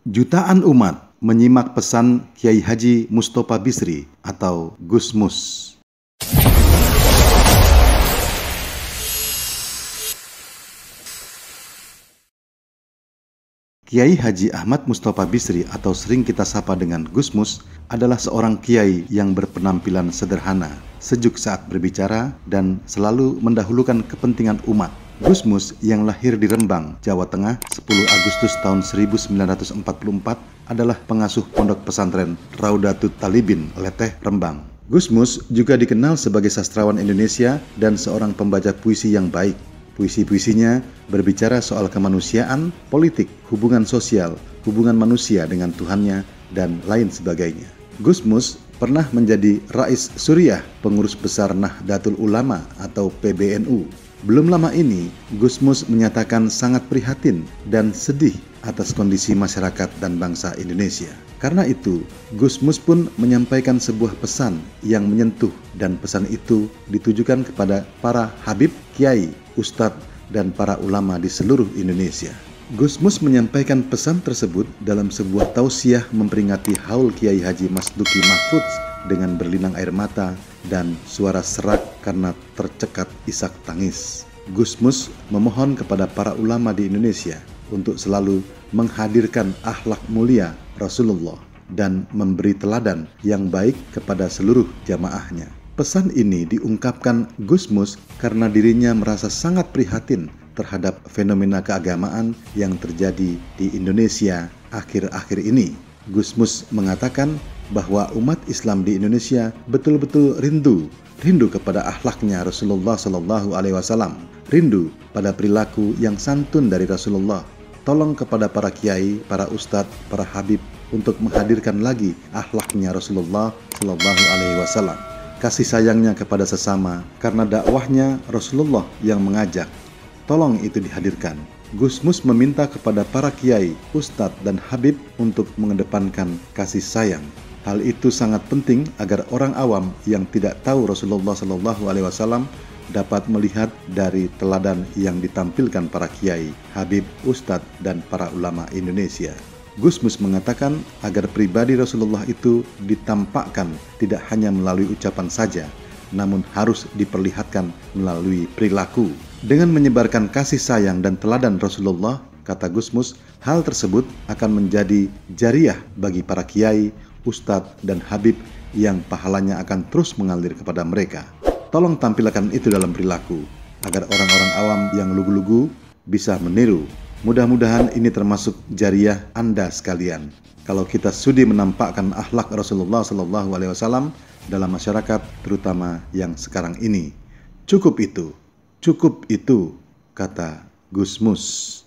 Jutaan umat menyimak pesan Kiai Haji Musthopa Bisri atau Gus Mus. Kiai Haji Ahmad Musthopa Bisri atau sering kita sapa dengan Gus Mus adalah seorang kiai yang berpenampilan sederhana, sejuk saat berbicara, dan selalu mendahulukan kepentingan umat. Gus Mus yang lahir di Rembang, Jawa Tengah 10 Agustus tahun 1944 adalah pengasuh pondok pesantren Raudatut Talibin, Leteh, Rembang. Gus Mus juga dikenal sebagai sastrawan Indonesia dan seorang pembaca puisi yang baik. Puisi-puisinya berbicara soal kemanusiaan, politik, hubungan sosial, hubungan manusia dengan Tuhannya, dan lain sebagainya. Gus Mus pernah menjadi Rais Suriah, pengurus besar Nahdlatul Ulama atau PBNU. Belum lama ini, Gus Mus menyatakan sangat prihatin dan sedih atas kondisi masyarakat dan bangsa Indonesia. Karena itu, Gus Mus pun menyampaikan sebuah pesan yang menyentuh, dan pesan itu ditujukan kepada para habib, kiai, ustadz, dan para ulama di seluruh Indonesia. Gus Mus menyampaikan pesan tersebut dalam sebuah tausiah memperingati haul Kiai Haji Masduki Mahfudz dengan berlinang air mata dan suara serak karena tercekat isak tangis. Gus Mus memohon kepada para ulama di Indonesia untuk selalu menghadirkan akhlak mulia Rasulullah dan memberi teladan yang baik kepada seluruh jamaahnya. Pesan ini diungkapkan Gus Mus karena dirinya merasa sangat prihatin terhadap fenomena keagamaan yang terjadi di Indonesia akhir-akhir ini. Gus Mus mengatakan bahwa umat Islam di Indonesia betul-betul rindu kepada akhlaknya Rasulullah Shallallahu Alaihi Wasallam, rindu pada perilaku yang santun dari Rasulullah. Tolong kepada para kiai, para ustadz, para habib untuk menghadirkan lagi akhlaknya Rasulullah Shallallahu Alaihi Wasallam. Kasih sayangnya kepada sesama karena dakwahnya Rasulullah yang mengajak. Tolong itu dihadirkan. Gus Mus meminta kepada para kiai, ustadz, dan habib untuk mengedepankan kasih sayang. Hal itu sangat penting agar orang awam yang tidak tahu Rasulullah Shallallahu Alaihi Wasallam dapat melihat dari teladan yang ditampilkan para kiai, habib, ustadz, dan para ulama Indonesia. Gus Mus mengatakan agar pribadi Rasulullah itu ditampakkan tidak hanya melalui ucapan saja, namun harus diperlihatkan melalui perilaku. Dengan menyebarkan kasih sayang dan teladan Rasulullah, kata Gus Mus, hal tersebut akan menjadi jariah bagi para kiai, ustadz, dan habib yang pahalanya akan terus mengalir kepada mereka. Tolong tampilkan itu dalam perilaku, agar orang-orang awam yang lugu-lugu bisa meniru. Mudah-mudahan ini termasuk jariah Anda sekalian. Kalau kita sudi menampakkan akhlak Rasulullah Shallallahu Alaihi Wasallam dalam masyarakat, terutama yang sekarang ini. Cukup itu, kata Gus Mus.